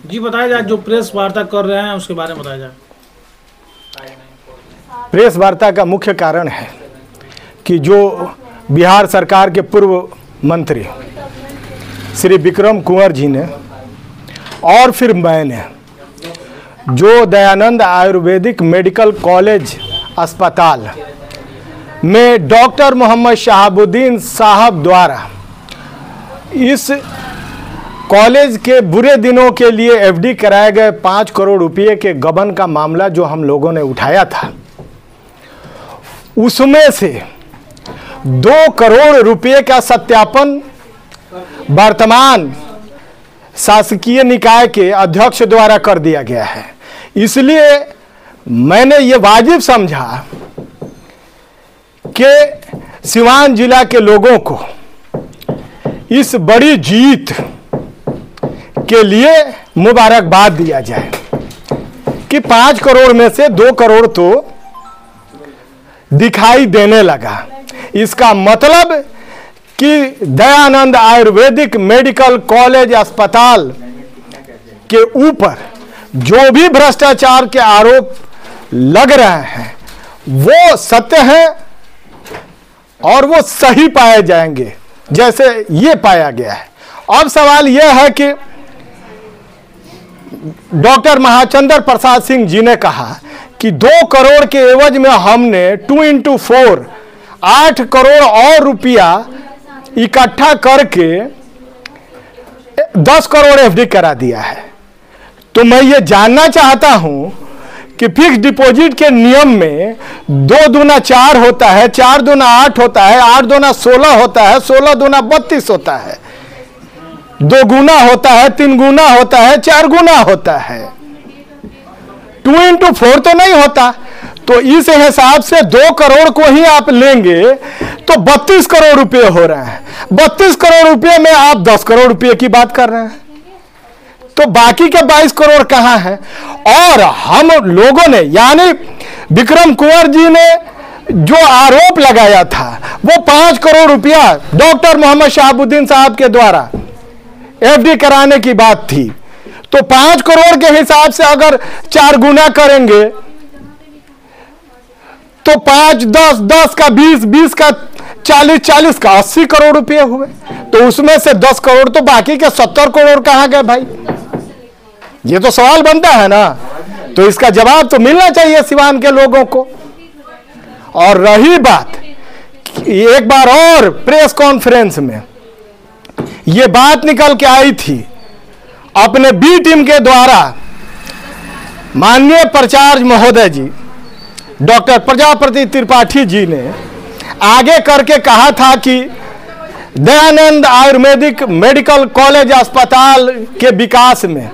जी बताया जाए, जो प्रेस वार्ता कर रहे हैं उसके बारे में बताया जाए। प्रेस वार्ता का मुख्य कारण है कि जो बिहार सरकार के पूर्व मंत्री श्री विक्रम कुंवर जी ने और फिर मैंने जो दयानंद आयुर्वेदिक मेडिकल कॉलेज अस्पताल में डॉक्टर मोहम्मद शहाबुद्दीन साहब द्वारा इस कॉलेज के बुरे दिनों के लिए एफडी कराए गए 5 करोड़ रुपए के गबन का मामला जो हम लोगों ने उठाया था, उसमें से 2 करोड़ रुपए का सत्यापन वर्तमान शासकीय निकाय के अध्यक्ष द्वारा कर दिया गया है। इसलिए मैंने ये वाजिब समझा कि सिवान जिला के लोगों को इस बड़ी जीत के लिए मुबारकबाद दिया जाए कि 5 करोड़ में से 2 करोड़ तो दिखाई देने लगा। इसका मतलब कि दयानंद आयुर्वेदिक मेडिकल कॉलेज अस्पताल के ऊपर जो भी भ्रष्टाचार के आरोप लग रहे हैं वो सत्य है और वो सही पाए जाएंगे जैसे ये पाया गया है। अब सवाल यह है कि डॉक्टर महाचंद्र प्रसाद सिंह जी ने कहा कि 2 करोड़ के एवज में हमने 2 into 4 8 करोड़ और रुपया इकट्ठा करके 10 करोड़ एफडी करा दिया है। तो मैं ये जानना चाहता हूं कि फिक्स डिपॉजिट के नियम में 2 दूना 4 होता है, 4 दूना 8 होता है, 8 दूना 16 होता है, 16 दूना 32 होता है, 2 गुना होता है, 3 गुना होता है, 4 गुना होता है, 2 into 4 तो नहीं होता। तो इस हिसाब से 2 करोड़ को ही आप लेंगे तो 32 करोड़ रुपए हो रहे हैं। 32 करोड़ रुपए में आप 10 करोड़ रुपए की बात कर रहे हैं, तो बाकी के 22 करोड़ कहां हैं? और हम लोगों ने यानी विक्रम कुंवर जी ने जो आरोप लगाया था वो 5 करोड़ रुपया डॉक्टर मोहम्मद शहाबुद्दीन साहब के द्वारा एफडी कराने की बात थी। तो 5 करोड़ के हिसाब से अगर 4 गुना करेंगे तो 5, 10, 10 का 20, 20 का 40, 40 का 80 करोड़ रुपए हुए। तो उसमें से 10 करोड़ तो बाकी के 70 करोड़ कहां गए भाई? ये तो सवाल बनता है ना। तो इसका जवाब तो मिलना चाहिए सिवान के लोगों को। और रही बात, एक बार और प्रेस कॉन्फ्रेंस में ये बात निकल के आई थी अपने बी टीम के द्वारा, माननीय प्राचार्य महोदय जी डॉक्टर प्रजापति त्रिपाठी जी ने आगे करके कहा था कि दयानंद आयुर्वेदिक मेडिकल कॉलेज अस्पताल के विकास में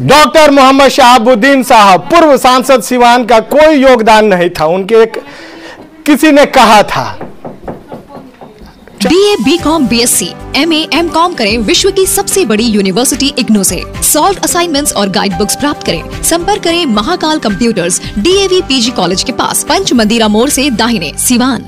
डॉक्टर मोहम्मद शहाबुद्दीन साहब पूर्व सांसद सिवान का कोई योगदान नहीं था। उनके किसी ने कहा था। BA, BCom, BSc, MA, MCom करें विश्व की सबसे बड़ी यूनिवर्सिटी इग्नू से। सॉल्व असाइनमेंट्स और गाइड बुक्स प्राप्त करें। संपर्क करें Mahakal computers, DAV PG college के पास, पंच मंदिरा मोड़ से दाहिने, Siwan.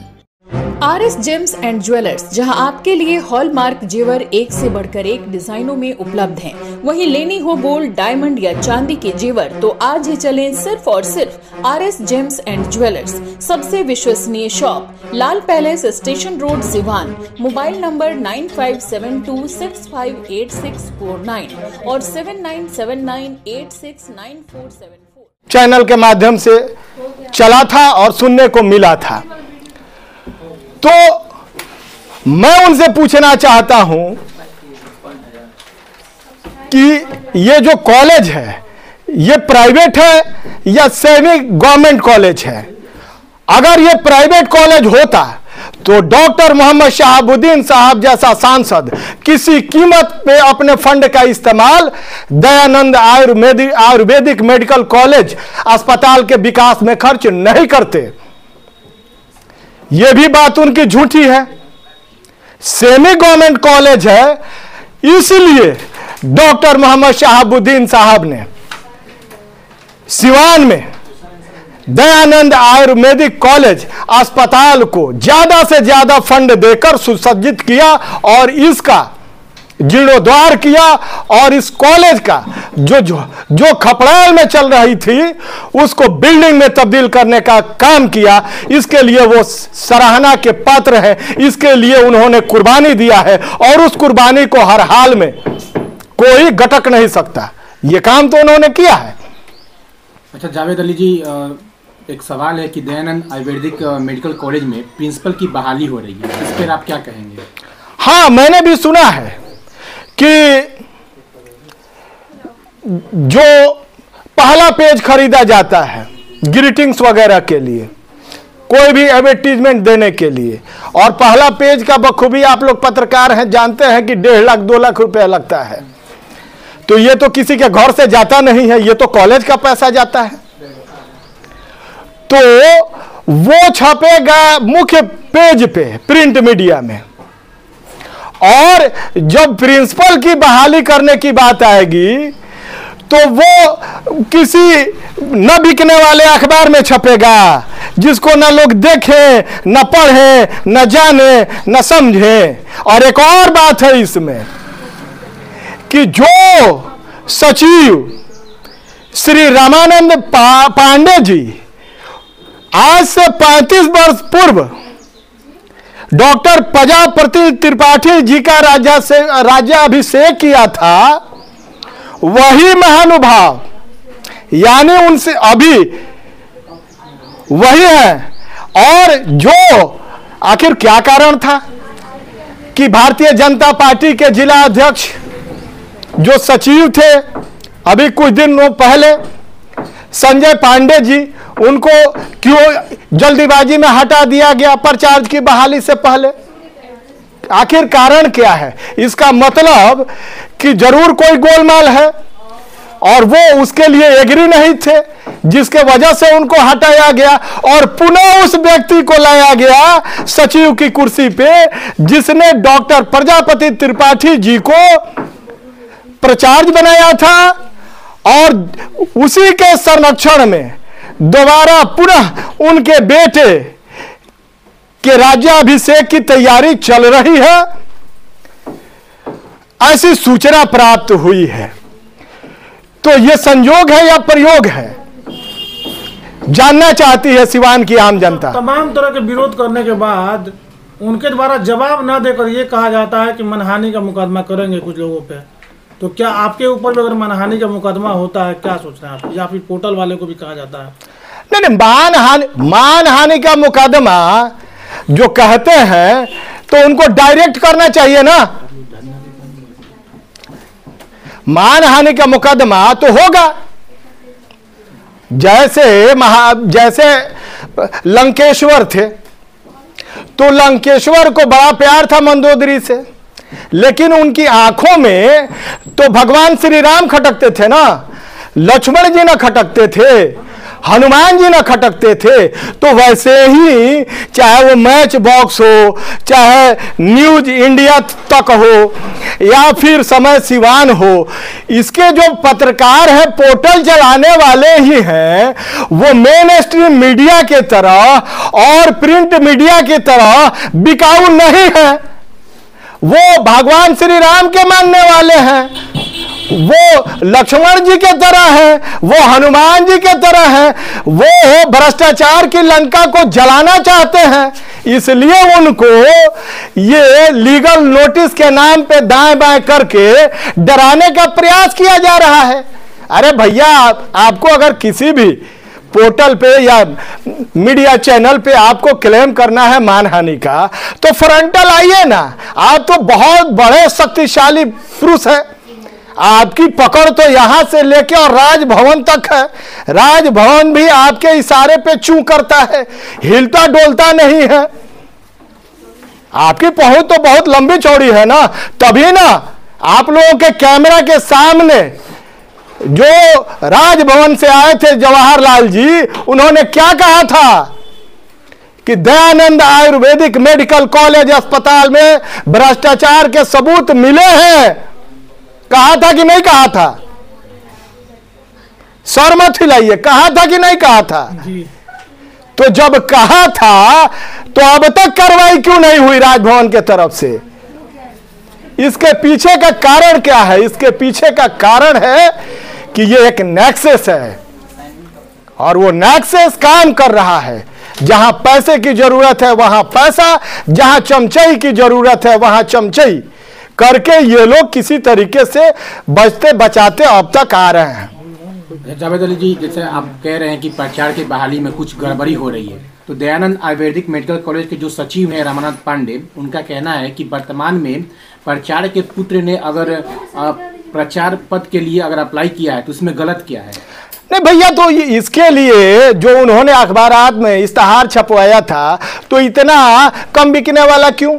RS James and jewellers, जहां आपके लिए हॉलमार्क जेवर एक से बढ़कर एक डिजाइनों में उपलब्ध हैं। वहीं लेनी हो गोल्ड, डायमंड या चांदी के जेवर तो आज ही चलें सिर्फ और सिर्फ RS जेम्स एंड ज्वेलर्स। सबसे विश्वसनीय shop, Lal palace station road, Siwan. Mobile number 9572658649 और 7979869474। चैनल के माध्यम से चला था और सुनने को मिला था। तो मैं उनसे पूछना चाहता हूं कि ये जो कॉलेज है ये प्राइवेट है या सेमी गवर्नमेंट कॉलेज है? अगर ये प्राइवेट कॉलेज होता तो डॉक्टर मोहम्मद शहाबुद्दीन साहब जैसा सांसद किसी कीमत पे अपने फंड का इस्तेमाल दयानंद आयुर्वेदिक मेडिकल कॉलेज अस्पताल के विकास में खर्च नहीं करते। यह भी बात उनकी झूठी है। सेमी गवर्नमेंट कॉलेज है, इसलिए डॉक्टर मोहम्मद शहाबुद्दीन साहब ने सिवान में दयानंद आयुर्वेदिक कॉलेज अस्पताल को ज्यादा से ज्यादा फंड देकर सुसज्जित किया और इसका जीर्णोद्धार किया और इस कॉलेज का जो खपड़ाल में चल रही थी उसको बिल्डिंग में तब्दील करने का काम किया। इसके लिए वो सराहना के पात्र हैं, इसके लिए उन्होंने कुर्बानी दिया है और उस कुर्बानी को हर हाल में कोई गटक नहीं सकता। ये काम तो उन्होंने किया है। अच्छा जावेद अली जी, एक सवाल है कि दयानंद आयुर्वेदिक मेडिकल कॉलेज में प्रिंसिपल की बहाली हो रही है, इस पर आप क्या कहेंगे? हाँ, मैंने भी सुना है कि जो पहला पेज खरीदा जाता है ग्रीटिंग्स वगैरह के लिए, कोई भी एडवर्टीजमेंट देने के लिए, और पहला पेज का बखूबी आप लोग पत्रकार हैं जानते हैं कि 1.5 लाख 2 लाख रुपया लगता है। तो ये तो किसी के घर से जाता नहीं है, ये तो कॉलेज का पैसा जाता है। तो वो छपेगा मुख्य पेज पे प्रिंट मीडिया में, और जब प्रिंसिपल की बहाली करने की बात आएगी तो वो किसी न बिकने वाले अखबार में छपेगा जिसको न लोग देखें, न पढ़ें, न जाने, न समझें। और एक और बात है इसमें कि जो सचिव श्री रामानंद पांडे जी आज से 35 वर्ष पूर्व डॉक्टर प्रजापति त्रिपाठी जी का राज्याभिषेक किया था, वही महानुभाव यानी उनसे अभी वही है। और जो आखिर क्या कारण था कि भारतीय जनता पार्टी के जिला अध्यक्ष जो सचिव थे अभी कुछ दिनों पहले संजय पांडे जी, उनको क्यों जल्दीबाजी में हटा दिया गया प्रचार की बहाली से पहले? आखिर कारण क्या है? इसका मतलब कि जरूर कोई गोलमाल है और वो उसके लिए एग्री नहीं थे, जिसके वजह से उनको हटाया गया और पुनः उस व्यक्ति को लाया गया सचिव की कुर्सी पे जिसने डॉक्टर प्रजापति त्रिपाठी जी को प्रचार्य बनाया था, और उसी के संरक्षण में दोबारा पुनः उनके बेटे के राज्याभिषेक की तैयारी चल रही है, ऐसी सूचना प्राप्त हुई है। तो यह संयोग है या प्रयोग है, जानना चाहती है सिवान की आम जनता। तमाम तरह के विरोध करने के बाद उनके द्वारा जवाब न देकर यह कहा जाता है कि मनहानि का मुकदमा करेंगे कुछ लोगों पे। तो क्या आपके ऊपर भी अगर मनहानि का मुकदमा होता है, क्या सोच रहे हैं आप? या फिर पोर्टल वाले को भी कहा जाता है? नहीं, मानहानि का मुकदमा जो कहते हैं तो उनको डायरेक्ट करना चाहिए ना। मानहानि का मुकदमा तो होगा, जैसे लंकेश्वर थे तो लंकेश्वर को बड़ा प्यार था मंदोदरी से, लेकिन उनकी आंखों में तो भगवान श्री राम खटकते थे ना, लक्ष्मण जी ना खटकते थे, हनुमान जी ना खटकते थे। तो वैसे ही चाहे वो मैच बॉक्स हो, चाहे न्यूज इंडिया तक हो, या फिर समय सिवान हो, इसके जो पत्रकार हैं पोर्टल चलाने वाले ही हैं, वो मेन स्ट्रीम मीडिया के तरह और प्रिंट मीडिया की तरह बिकाऊ नहीं है। वो भगवान श्री राम के मानने वाले हैं, वो लक्ष्मण जी के तरह है, वो हनुमान जी के तरह है, वो भ्रष्टाचार की लंका को जलाना चाहते हैं। इसलिए उनको ये लीगल नोटिस के नाम पे दाएं बाएं करके डराने का प्रयास किया जा रहा है। अरे भैया, आपको अगर किसी भी पोर्टल पे या मीडिया चैनल पे आपको क्लेम करना है मानहानि का, तो फ्रंटल आइए ना। आप तो बहुत बड़े शक्तिशाली पुरुष है, आपकी पकड़ तो यहां से लेके और राजभवन तक है। राजभवन भी आपके इशारे पे चूं करता है, हिलता डोलता नहीं है। आपकी पहुंच तो बहुत लंबी चौड़ी है ना, तभी ना आप लोगों के कैमरा के सामने जो राजभवन से आए थे जवाहरलाल जी, उन्होंने क्या कहा था कि दयानंद आयुर्वेदिक मेडिकल कॉलेज अस्पताल में भ्रष्टाचार के सबूत मिले हैं। कहा था कि नहीं कहा था? सर मत हिलाइए, कहा था कि नहीं कहा था? तो जब कहा था तो अब तक कार्रवाई क्यों नहीं हुई राजभवन के तरफ से? इसके पीछे का कारण क्या है? इसके पीछे का कारण है कि ये एक नेक्सस है और वो नेक्सस काम कर रहा है। जहां पैसे की जरूरत है वहां पैसा, जहां चमचई की जरूरत है वहां चमचई करके ये लोग किसी तरीके से बचते बचाते अब तक आ रहे हैं। जावेद अली जी, जैसे आप कह रहे हैं कि प्राचार्य की बहाली में कुछ गड़बड़ी हो रही है, तो दयानंद आयुर्वेदिक मेडिकल कॉलेज के जो सचिव हैं रामानंद पांडे, उनका कहना है कि वर्तमान में प्राचार्य के पुत्र ने अगर प्राचार्य पद के लिए अगर अप्लाई किया है तो उसमें गलत किया है। नहीं भैया, तो इसके लिए जो उन्होंने अखबारात में इश्तहार छपवाया था तो इतना कम बिकने वाला क्यों?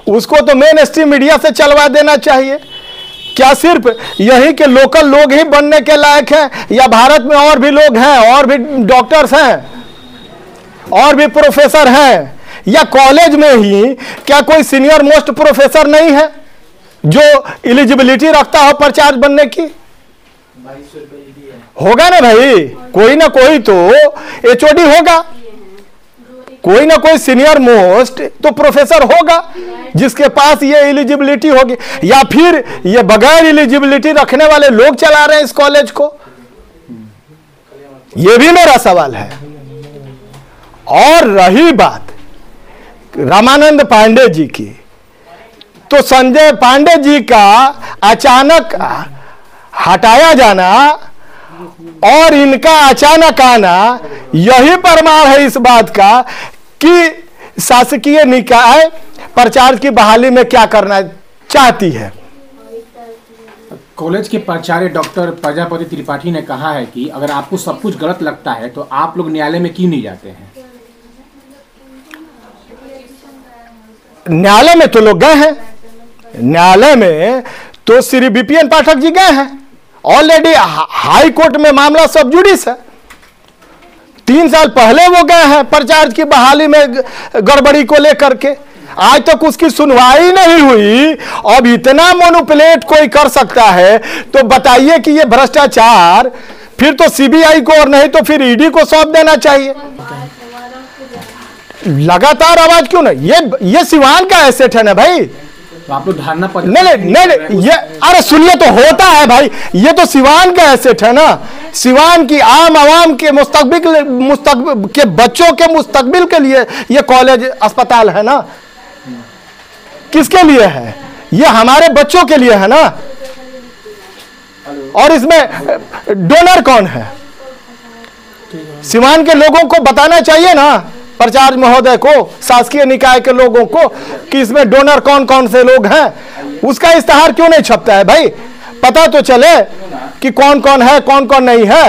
उसको तो मेन स्ट्रीम मीडिया से चलवा देना चाहिए। क्या सिर्फ यहीं के लोकल लोग ही बनने के लायक हैं, या भारत में और भी लोग हैं, और भी डॉक्टर्स हैं, और भी प्रोफेसर हैं, या कॉलेज में ही क्या कोई सीनियर मोस्ट प्रोफेसर नहीं है जो एलिजिबिलिटी रखता हो प्राचार्य बनने की? होगा ना भाई, कोई ना कोई तो एचओडी होगा, कोई ना कोई सीनियर मोस्ट तो प्रोफेसर होगा जिसके पास ये एलिजिबिलिटी होगी, या फिर ये बगैर एलिजिबिलिटी रखने वाले लोग चला रहे हैं इस कॉलेज को? ये भी मेरा सवाल है। और रही बात रामानंद पांडे जी की, तो संजय पांडे जी का अचानक हटाया जाना और इनका अचानक आना यही प्रमाण है इस बात का कि शासकीय निकाय प्राचार्य की बहाली में क्या करना चाहती है। कॉलेज के प्राचार्य डॉक्टर प्रजापति त्रिपाठी ने कहा है कि अगर आपको सब कुछ गलत लगता है तो आप लोग न्यायालय में क्यों नहीं जाते हैं? न्यायालय में तो लोग गए हैं, न्यायालय में तो श्री बीपीएन पाठक जी गए हैं। ऑलरेडी हाई कोर्ट में मामला सब जुडिस है। 3 साल पहले वो गए हैं प्राचार्य की बहाली में गड़बड़ी को लेकर के, आज तक उसकी सुनवाई नहीं हुई। अब इतना मैनिपुलेट कोई कर सकता है तो बताइए कि ये भ्रष्टाचार फिर तो सीबीआई को और नहीं तो फिर ईडी को सौंप देना चाहिए। लगातार आवाज क्यों नहीं? ये सिवान का एसेट है ना भाई। तो आप लोग धारणा पर नहीं, ये अरे सुनिए तो होता है भाई, ये तो सिवान का एसेट है ना। सिवान की आम आवाम के मुस्तकबिल के बच्चों के मुस्तकबिल के लिए ये कॉलेज अस्पताल है ना। किसके लिए है? ये हमारे बच्चों के लिए है ना। और इसमें डोनर कौन है? सिवान के लोगों को बताना चाहिए ना, प्राचार्य महोदय को, शासकीय निकाय के लोगों को, कि इसमें डोनर कौन कौन से लोग हैं। उसका इश्तहार क्यों नहीं छपता है भाई? पता तो चले कि कौन कौन है कौन कौन नहीं है।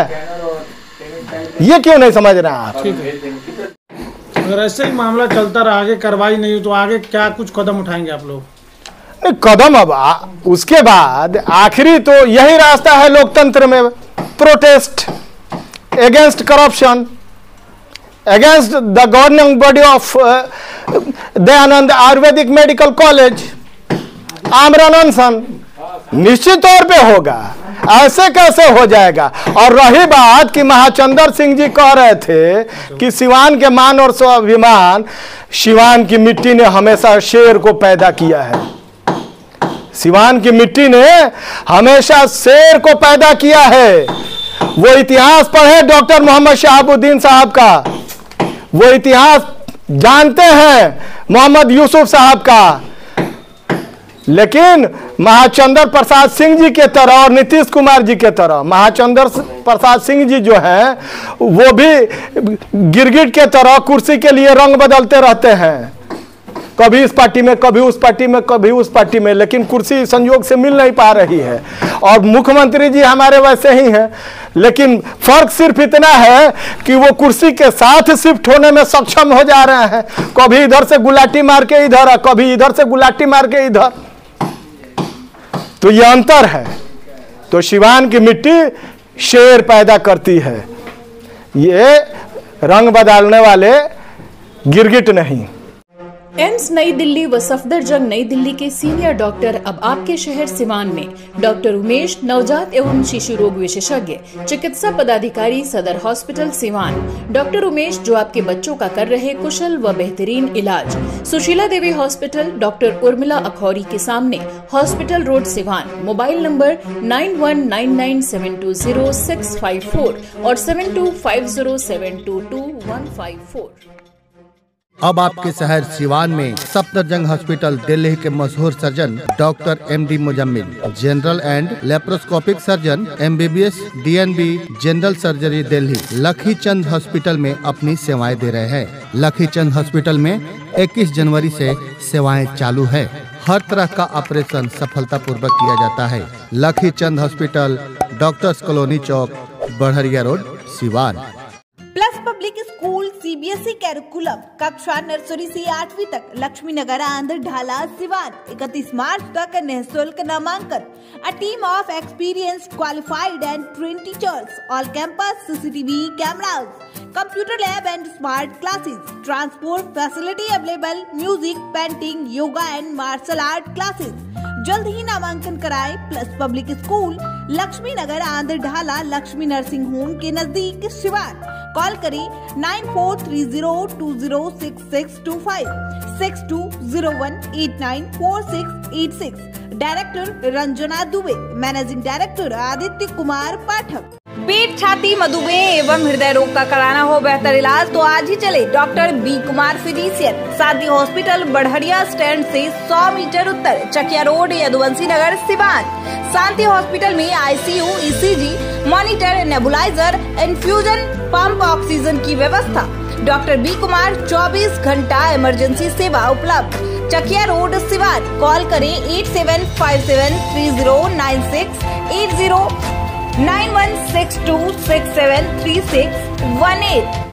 ये क्यों नहीं समझ रहे आप? अगर ऐसे ही मामला चलता रहा, आगे कार्रवाई नहीं हुई तो आगे क्या कुछ कदम उठाएंगे आप लोग? नहीं, कदम अब उसके बाद आखिरी तो यही रास्ता है लोकतंत्र में, protest against corruption, against the governing body of Dayanand Ayurvedic medical college, आमरण अनशन निश्चित तौर पे होगा। ऐसे कैसे हो जाएगा? और रही बात कि महाचंद्र सिंह जी कह रहे थे कि सिवान के मान और स्वाभिमान, सिवान की मिट्टी ने हमेशा शेर को पैदा किया है। सिवान की मिट्टी ने हमेशा शेर को पैदा किया है। वो इतिहास पढ़े डॉक्टर मोहम्मद शहाबुद्दीन साहब का, वो इतिहास जानते हैं मोहम्मद यूसुफ साहब का। लेकिन महाचंद्र प्रसाद सिंह जी के तरह और नीतीश कुमार जी के तरह, महाचंद्र प्रसाद सिंह जी जो हैं वो भी गिरगिट के तरह कुर्सी के लिए रंग बदलते रहते हैं, कभी इस पार्टी में कभी उस पार्टी में कभी उस पार्टी में, लेकिन कुर्सी संयोग से मिल नहीं पा रही है। और मुख्यमंत्री जी हमारे वैसे ही हैं, लेकिन फर्क सिर्फ इतना है कि वो कुर्सी के साथ शिफ्ट होने में सक्षम हो जा रहे हैं। कभी इधर से गुलाटी मार के इधर, कभी इधर से गुलाटी मार के इधर। तो ये अंतर है। तो सिवान की मिट्टी शेर पैदा करती है, ये रंग बदलने वाले गिरगिट नहीं। एम्स नई दिल्ली व सफदरजंग नई दिल्ली के सीनियर डॉक्टर अब आपके शहर सिवान में। डॉक्टर उमेश, नवजात एवं शिशु रोग विशेषज्ञ, चिकित्सा पदाधिकारी, सदर हॉस्पिटल सिवान। डॉक्टर उमेश जो आपके बच्चों का कर रहे कुशल व बेहतरीन इलाज। सुशीला देवी हॉस्पिटल, डॉक्टर उर्मिला अखौरी के सामने, hospital road Siwan. Mobile number 9199720654 और 7250722154। अब आपके शहर सिवान में सफदरजंग हॉस्पिटल दिल्ली के मशहूर surgeon doctor MD Muzammil, general and laparoscopic surgeon, MBBS DNB general surgery Delhi, लखी चंद हॉस्पिटल में अपनी सेवाएं दे रहे हैं। लखी चंद हॉस्पिटल में 21 जनवरी से सेवाएं चालू है। हर तरह का ऑपरेशन सफलतापूर्वक किया जाता है। लखी चंद हॉस्पिटल, डॉक्टर्स कॉलोनी चौक, बढ़िया road, Siwan. Plus public school CBSE curriculum, कक्षा नर्सरी से 8वीं तक, लक्ष्मी नगर आंध्र ढाला सिवान। 31 मार्च तक निःशुल्क नामांकन। A team of experienced, qualified and trained teachers, all campus CCTV cameras, computer lab and smart classes, transport facility available, music, painting, yoga and martial art classes। जल्द ही नामांकन कराएं। प्लस पब्लिक स्कूल, लक्ष्मी नगर आंध्र ढाला, लक्ष्मी नर्सिंग होम के नजदीक Siwan. Call करें 9430206625 6201894686। Director Ranjana Dubey, managing director Aditya Kumar Pathak. पेट, छाती, मधुमेह एवं हृदय रोग का कराना हो बेहतर इलाज तो आज ही चले डॉक्टर बी कुमार फिजिशियन, शांति हॉस्पिटल, बढ़िया स्टैंड से 100 मीटर उत्तर, चकिया रोड, यदुवंशी नगर, सिवान। शांति हॉस्पिटल में ICU, ECG, monitor, nebuliser, infusion pump, oxygen की व्यवस्था। डॉक्टर बी कुमार 24 घंटा इमरजेंसी सेवा उपलब्ध, चकिया रोड, सिवान। कॉल करें 87573096 809162673618।